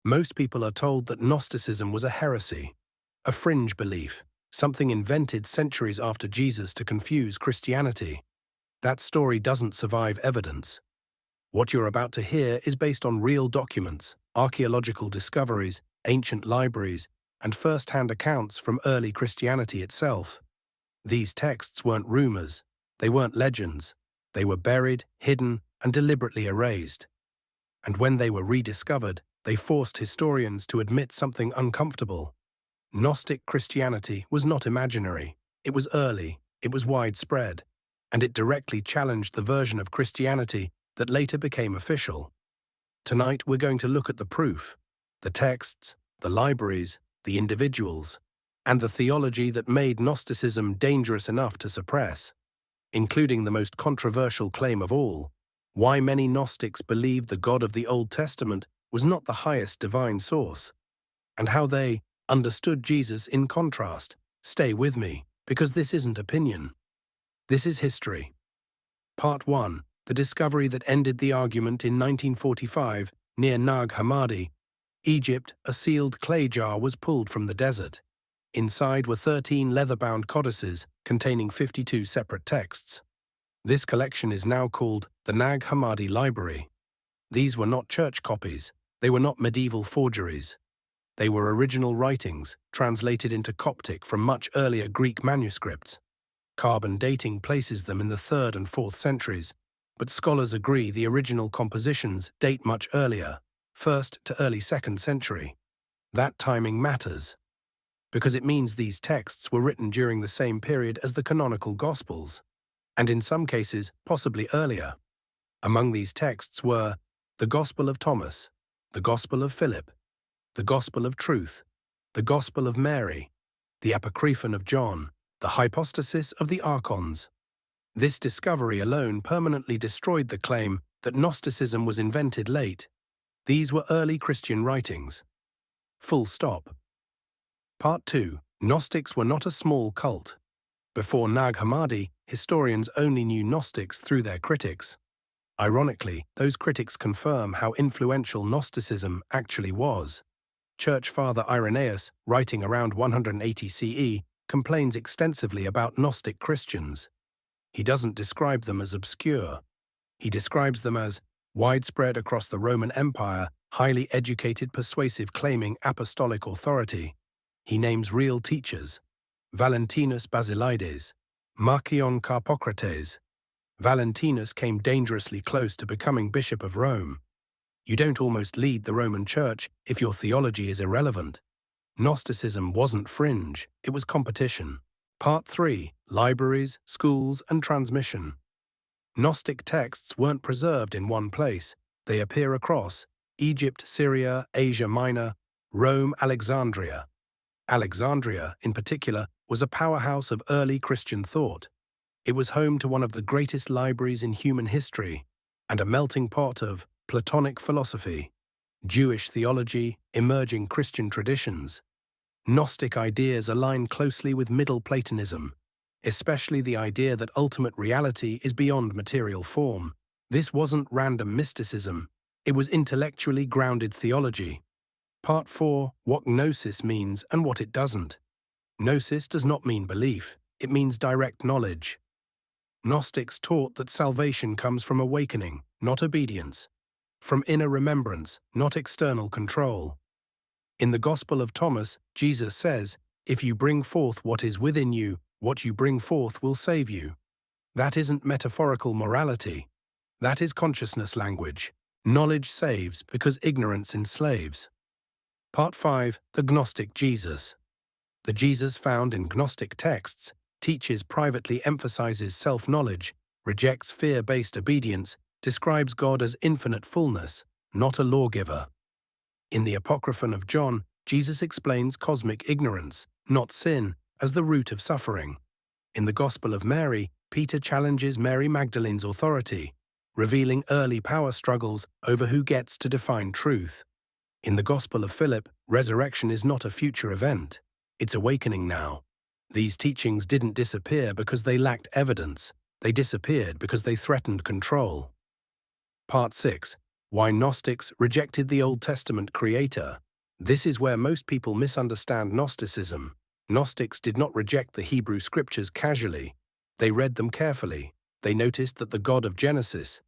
Most people are told that Gnosticism was a heresy, a fringe belief, something invented centuries after Jesus to confuse Christianity. That story doesn't survive evidence. What you're about to hear is based on real documents, archaeological discoveries, ancient libraries, and first-hand accounts from early Christianity itself. These texts weren't rumors, they weren't legends. They were buried, hidden, and deliberately erased. And when they were rediscovered, they forced historians to admit something uncomfortable. Gnostic Christianity was not imaginary. It was early, it was widespread, and it directly challenged the version of Christianity that later became official. Tonight we're going to look at the proof, the texts, the libraries, the individuals, and the theology that made Gnosticism dangerous enough to suppress, including the most controversial claim of all, why many Gnostics believed the God of the Old Testament was not the highest divine source, and how they understood Jesus in contrast. Stay with me, because this isn't opinion. This is history. Part 1. The discovery that ended the argument in 1945 near Nag Hammadi, Egypt. A sealed clay jar was pulled from the desert. Inside were 13 leather-bound codices containing 52 separate texts. This collection is now called the Nag Hammadi Library. These were not church copies. They were not medieval forgeries. They were original writings, translated into Coptic from much earlier Greek manuscripts. Carbon dating places them in the 3rd and 4th centuries, but scholars agree the original compositions date much earlier, 1st to early 2nd century. That timing matters, because it means these texts were written during the same period as the canonical Gospels, and in some cases possibly earlier. Among these texts were the Gospel of Thomas, the Gospel of Philip, the Gospel of Truth, the Gospel of Mary, the Apocryphon of John, the Hypostasis of the Archons. This discovery alone permanently destroyed the claim that Gnosticism was invented late. These were early Christian writings. Full stop. Part 2. Gnostics were not a small cult. Before Nag Hammadi, historians only knew Gnostics through their critics. Ironically, those critics confirm how influential Gnosticism actually was. Church Father Irenaeus, writing around 180 CE, complains extensively about Gnostic Christians. He doesn't describe them as obscure. He describes them as widespread across the Roman Empire, highly educated, persuasive, claiming apostolic authority. He names real teachers: Valentinus Basilides, Marcion Carpocrates. Valentinus came dangerously close to becoming Bishop of Rome. You don't almost lead the Roman Church if your theology is irrelevant. Gnosticism wasn't fringe, it was competition. Part 3. Libraries, schools, and transmission. Gnostic texts weren't preserved in one place. They appear across Egypt, Syria, Asia Minor, Rome, Alexandria. Alexandria, in particular, was a powerhouse of early Christian thought. It was home to one of the greatest libraries in human history, and a melting pot of Platonic philosophy, Jewish theology, emerging Christian traditions. Gnostic ideas align closely with Middle Platonism, especially the idea that ultimate reality is beyond material form. This wasn't random mysticism, it was intellectually grounded theology. Part 4. What Gnosis means and what it doesn't. Gnosis does not mean belief, it means direct knowledge. Gnostics taught that salvation comes from awakening, not obedience, from inner remembrance, not external control. In the Gospel of Thomas, Jesus says, "If you bring forth what is within you, what you bring forth will save you." That isn't metaphorical morality. That is consciousness language. Knowledge saves because ignorance enslaves. Part 5. The Gnostic Jesus. The Jesus found in Gnostic texts teaches privately, emphasizes self-knowledge, rejects fear-based obedience, describes God as infinite fullness, not a lawgiver. In the Apocryphon of John, Jesus explains cosmic ignorance, not sin, as the root of suffering. In the Gospel of Mary, Peter challenges Mary Magdalene's authority, revealing early power struggles over who gets to define truth. In the Gospel of Philip, resurrection is not a future event. It's awakening now. These teachings didn't disappear because they lacked evidence. They disappeared because they threatened control. Part 6. Why Gnostics rejected the Old Testament creator. This is where most people misunderstand Gnosticism. Gnostics did not reject the Hebrew scriptures casually. They read them carefully. They noticed that the God of Genesis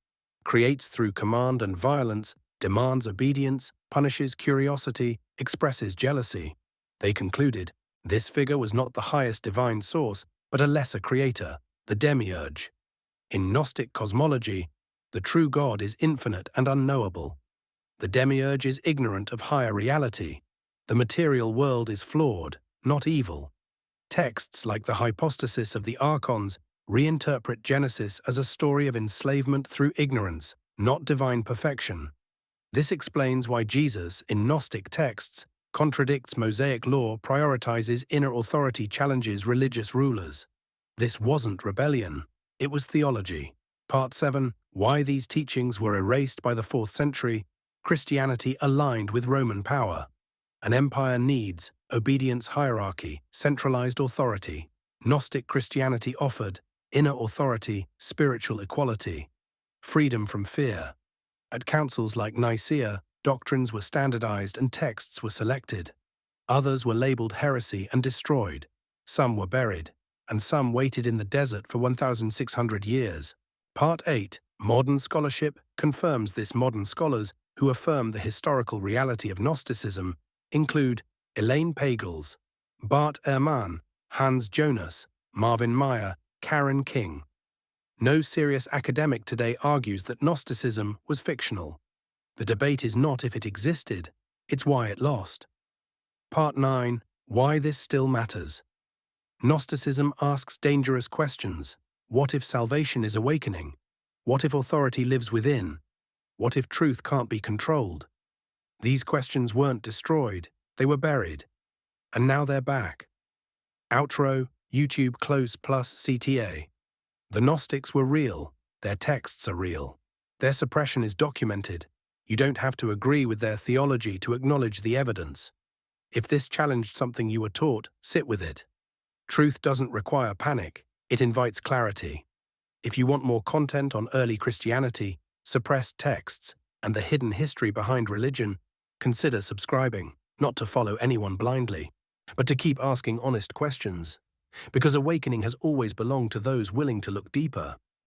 creates through command and violence, demands obedience, punishes curiosity, expresses jealousy. They concluded, this figure was not the highest divine source, but a lesser creator, the demiurge. In Gnostic cosmology, the true God is infinite and unknowable. The demiurge is ignorant of higher reality. The material world is flawed, not evil. Texts like the hypostasis of the archons reinterpret Genesis as a story of enslavement through ignorance, not divine perfection. This explains why Jesus, in Gnostic texts, contradicts Mosaic law, prioritizes inner authority, challenges religious rulers. This wasn't rebellion, it was theology. Part 7. Why these teachings were erased by the 4th century. Christianity aligned with Roman power. An empire needs obedience hierarchy, centralized authority. Gnostic Christianity offered inner authority, spiritual equality, freedom from fear. At councils like Nicaea, doctrines were standardized and texts were selected. Others were labeled heresy and destroyed. Some were buried, and some waited in the desert for 1,600 years. Part 8. Modern scholarship confirms this. Modern scholars who affirm the historical reality of Gnosticism include Elaine Pagels, Bart Ehrman, Hans Jonas, Marvin Meyer, Karen King. No serious academic today argues that Gnosticism was fictional. The debate is not if it existed, it's why it lost. Part 9. Why this still matters. Gnosticism asks dangerous questions. What if salvation is awakening? What if authority lives within? What if truth can't be controlled? These questions weren't destroyed, they were buried. And now they're back. Outro, YouTube Close Plus CTA. The Gnostics were real, their texts are real. Their suppression is documented. You don't have to agree with their theology to acknowledge the evidence. If this challenged something you were taught, sit with it. Truth doesn't require panic, it invites clarity. If you want more content on early Christianity, suppressed texts, and the hidden history behind religion, consider subscribing, not to follow anyone blindly, but to keep asking honest questions. Because awakening has always belonged to those willing to look deeper.